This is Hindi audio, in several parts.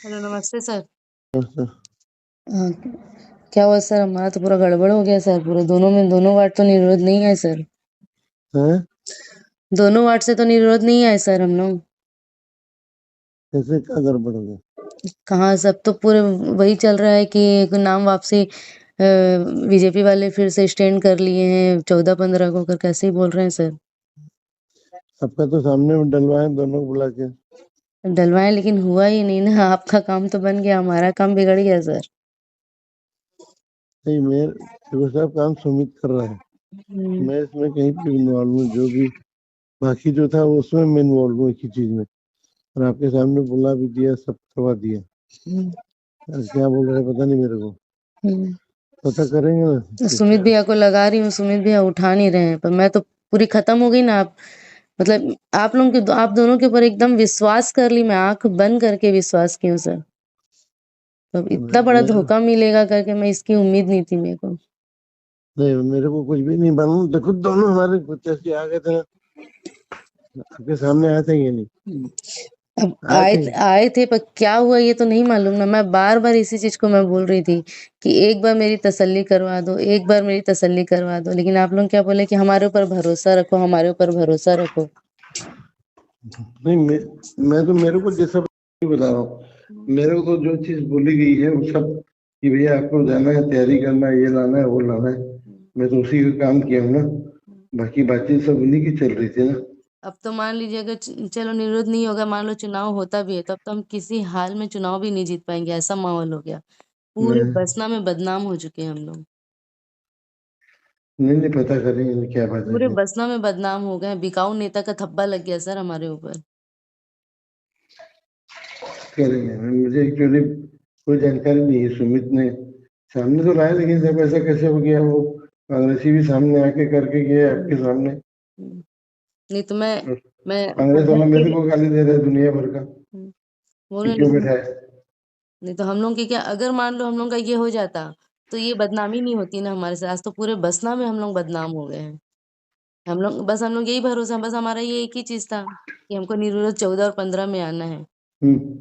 हेलो, नमस्ते सर। अच्छा। हाँ, क्या हुआ सर? हमारा तो पूरा गड़बड़ हो गया सर। पूरे दोनों वार्ड तो निर्विरोध नहीं आए सर। हैं? दोनों वार्ड से तो निर्विरोध नहीं आए सर हम लोग। कैसे क्या गड़बड़ हो गया? कहाँ, सब तो पूरे वही चल रहा है कि नाम वापसी बीजेपी वाले फिर से स्टैंड कर लिए हैं 14-15 को कर, कैसे ही बोल रहे हैं सर। सबका तो सामने में डलवाए दोनों को बुला के। डलवाएं लेकिन हुआ ही नहीं ना। आपका काम तो बन गया, हमारा काम बिगड़ गया सर। नहीं, मैं देखो सब काम सुमित कर रहा है। हम्म, मैं इसमें कहीं भी इन्वॉल्व हूँ, जो भी बाकी जो था वो उसमें मैं इन्वॉल्व हूँ एक ही चीज में। और आपके सामने बुला भी दिया, सब करवा दिया। हम्म, क्या बोल रहे हैं पता नहीं मेरे को। हम्म। पता करेंगे ना तो कि सुमित क्या। भैया को लगा रही हूँ, सुमित भैया उठा नहीं रहे हैं, पर मैं तो पूरी खत्म हो गई ना। आप मतलब आप दोनों के ऊपर एकदम विश्वास कर ली, मैं आंख बंद करके विश्वास की हूँ सर। तो अब इतना बड़ा मैं धोखा मिलेगा करके मैं इसकी उम्मीद नहीं थी मेरे को। नहीं, मेरे को कुछ भी नहीं मालूम। देखो दोनों हमारे कुछ आ गए थे ना, आपके सामने आए थे ये नहीं अब आए आए थे। आए थे, पर क्या हुआ ये तो नहीं मालूम ना। मैं बार बार इसी चीज को मैं बोल रही थी कि एक बार मेरी तसल्ली करवा दो, एक बार मेरी तसल्ली करवा दो, लेकिन आप लोग क्या बोले कि हमारे ऊपर भरोसा रखो, हमारे ऊपर भरोसा रखो। नहीं, मैं तो मेरे को जैसा बता रहा हूँ। मेरे को तो जो चीज बोली गई है वो सब कि भैया आपको जाना है, तैयारी करना है, ये लाना है, वो लाना है। मैं तो उसी का काम किया हूँ ना। बाकी बातचीत सब उन्हीं की चल रही थी ना। अब तो मान लीजिए अगर चलो निरोध नहीं होगा, मान लो चुनाव होता भी है, तब तो हम किसी हाल में चुनाव भी नहीं जीत पाएंगे, ऐसा माहौल हो गया। पूरे मैं बसना में बदनाम हो चुके हैं हम लोग। नहीं नहीं, पता करेंगे क्या बात पूरे है। बसना में बदनाम हो गए हैं। बिकाऊ नेता का थप्पा लग गया सर हमारे ऊपर। करेंगे। मुझे एक्चुअली कोई जानकारी नहीं है। सुमित ने सामने तो लाया, लेकिन जब ऐसा कैसे हो गया, वो कांग्रेसी भी सामने आके करके गए आपके सामने। हम्म। नहीं तो मैं कांग्रेस वाला पद्धति के मेरे लिए को गाली दे रहा है दुनिया भर का बोल कि रहे, क्यों लेकिन बैठा है। नहीं तो हम लोग की क्या, अगर मान लो हम लोग का ये हो जाता तो ये बदनामी नहीं होती ना हमारे साथ। आज तो पूरे बसना में हम लोग बदनाम हो गए हैं। हम लोग यही भरोसा, बस हमारा ये एक ही चीज था कि हमको निर्विरोध 14 और 15 में आना है। हम्म।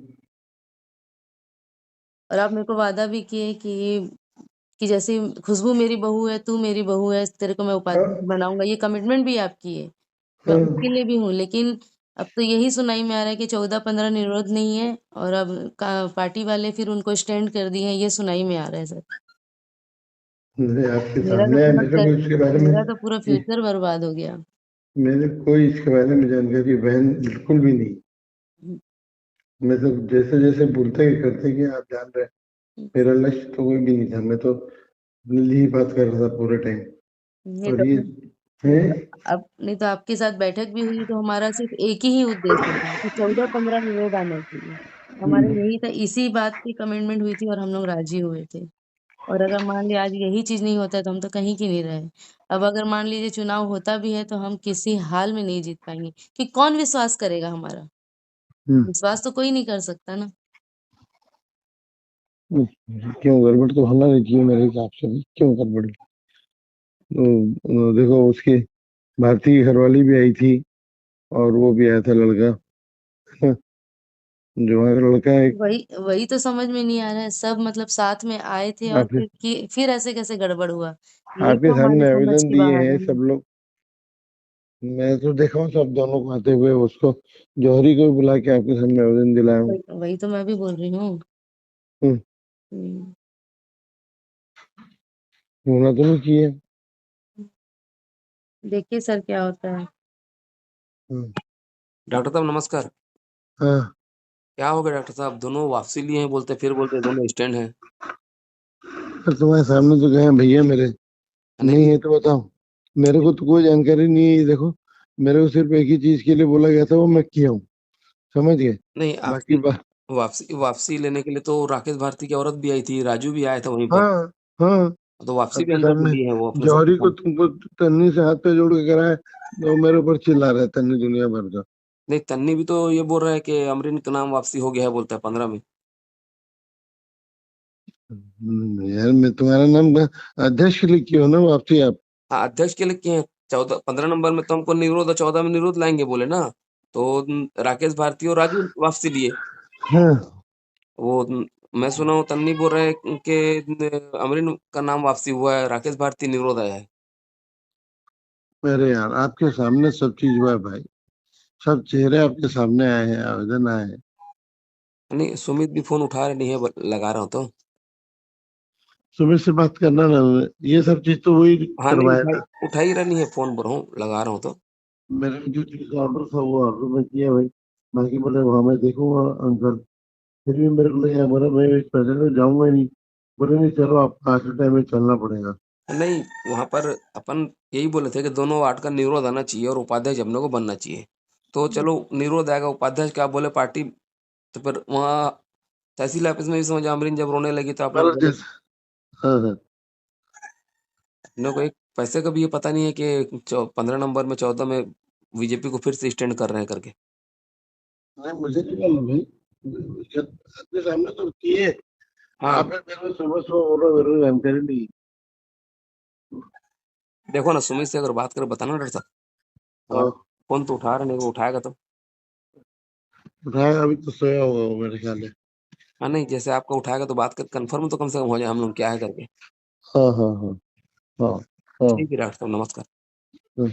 और आप मेरे को वादा भी किए कि जैसे खुशबू मेरी बहू है, तू मेरी बहू है, तेरे को मैं हाँ उपाध्यक्ष बनाऊंगा, ये कमिटमेंट भी आप किए। मैं हाँ। उसके लिए भी हूँ, लेकिन अब तो यही सुनाई में आ रहा है कि 14-15 निरोध नहीं है, और अब पार्टी वाले फिर उनको स्टैंड कर दिए हैं, ये सुनाई में आ रहा है सर। मेरे आपके मेरा तो सामने है, पूरा मेरे को इसके बारे में मेरा तो पूरा फ्यूचर बर्बाद हो गया। मेरे कोई इसके बारे में जानकारी बहन बिल्कुल भी नहीं। मैं तो जैसे जैसे बोलते ही करते कि आप जान रहे हैं, मेरा लक्ष्य तो कोई भी नहीं था। मैं तो अपने लिए ही बात कर रहा था पूरे टाइम। नहीं और तो ये है। अब नहीं तो आपके साथ बैठक भी हुई तो हमारा सिर्फ एक ही उद्देश्य था कि 14-15 निरोध आना चाहिए। हमारा हम्म, यही था, इसी बात की कमिटमेंट हुई थी और हम लोग राजी हुए थे। और अगर मान लिया आज यही चीज नहीं होता है तो हम तो कहीं की नहीं रहे। अब अगर मान लीजिए चुनाव होता भी है तो हम किसी हाल में नहीं जीत पाएंगे, कि कौन विश्वास करेगा हमारा? हम्म। विश्वास तो कोई नहीं कर सकता ना। क्यों गड़बड़ तो होना नहीं चाहिए मेरे हिसाब से भी। क्यों गड़बड़? देखो उसकी भारती की घरवाली भी आई थी, और वो भी आया था लड़का। जो वहाँ का लड़का है। वही वही तो समझ में नहीं आ रहा है। सब मतलब साथ में आए थे और आपके फिर ऐसे कैसे गड़बड़ हुआ? यही आपके तो हमारी सामने समझ आवेदन की दिए बाहर हैं है ना। सब लोग। मैं तो देखा हूँ सब दोनों को आते हुए। उसको जौहरी को भी बुला के आपके सामने आवेदन दिलाया हूँ। वही तो मैं भी बोल रही हूँ। हम्म, हम्म, होना तो नहीं चाहिए। देखिए सर क्या होता है। हम्म, डॉक्टर साहब नमस्कार। हाँ। क्या हो गया डॉक्टर साहब? दोनों वापसी लिए हैं, बोलते फिर बोलते दोनों स्टैंड हैं। पर तुम्हारे सामने तो गए हैं भैया मेरे। नहीं नहीं है तो बताओ। मेरे को तो कोई जानकारी नहीं है। ये देखो, मेरे को सिर्फ एक ही चीज के लिए बोला गया था, वो मैं किया हूँ। समझ गए? नहीं, बाकी आपकी वापसी वापसी लेने के लिए तो राकेश भारती की औरत भी आई थी, राजू भी आया था वहीं पर। हाँ हाँ। तो वापसी भी आपके अंदर से सामने लिए हैं वो अपने साथ जौहरी को काम। तुमको तन्नी से हाथ पे जोड़ के कराया, तो मेरे ऊपर चिल्ला रहा है तन्नी दुनिया भर का। नहीं, तन्नी भी तो ये बोल रहा है कि अमरीन का नाम वापसी हो गया है, बोलता है 15 में। यार मैं तुम्हारा नाम अध्यक्ष लिख के हो ना वापसी आप। हाँ, अध्यक्ष के लिए किए हैं। 15 नंबर में तो हमको निरोध और 14 में निरोध लाएंगे बोले ना। तो राकेश भारती और राजू वापसी लिए। हाँ। वो मैं सुना हूँ तन्नी बोल रहे हैं कि अमरीन का नाम वापसी हुआ है, राकेश भारती निरोध आया है। अरे यार, आपके सामने सब चीज हुआ है भाई। सब चेहरे आपके सामने आए हैं, आवेदन आए हैं। नहीं, सुमित भी फोन उठा रहे नहीं है, लगा रहा हूँ तो। सुमित से बात करना ना, ये सब चीज तो वही हाँ नहीं, करवाया था। उठा ही रहा नहीं है फोन, बोल रहा हूँ, लगा रहा हूँ तो। मेरे को जो चीज का ऑर्डर था वो ऑर्डर में किया भाई। बाकी बोले वहां मैं देखूंगा अंकल। फिर भी मेरे को लगा, बोला मैं इस पैसे में जाऊंगा ही नहीं। बोले नहीं, चलो आपको आज के टाइम में चलना पड़ेगा। नहीं, वहां पर अपन यही बोले थे कि दोनों वार्ड का निरोध आना चाहिए और उपाध्यक्ष हम लोग को बनना चाहिए। तो चलो निरोध आएगा, उपाध्यक्ष क्या बोले पार्टी। तो फिर वहाँ तहसील ऑफिस में भी समझ अमरीन जब रोने लगी तो आप लोग पर बोले। जैसे, हाँ हाँ। इन लोग को एक पैसे का भी ये पता नहीं है कि 15 नंबर में 14 में बीजेपी को फिर से स्टैंड कर रहे हैं करके। नहीं, मुझे नहीं मालूम भाई। अपने सामने तो किए। हाँ, आप मेरे को सुबह सुबह बोलो, मेरे को जानकारी नहीं। देखो ना, सुमित से अगर बात करें बताना डर साहब। हाँ, हाँ। फोन तो उठा रहे नहीं, वो उठाएगा तो। उठाएगा, अभी तो सोया होगा वो मेरे ख्याल है। हाँ नहीं, जैसे आपका उठाएगा तो बात कर कंफर्म तो कम से कम हो जाए हम लोग क्या है करके। हाँ हाँ हाँ। हाँ हाँ। ठीक है डॉक्टर साहब, नमस्कार। हाँ।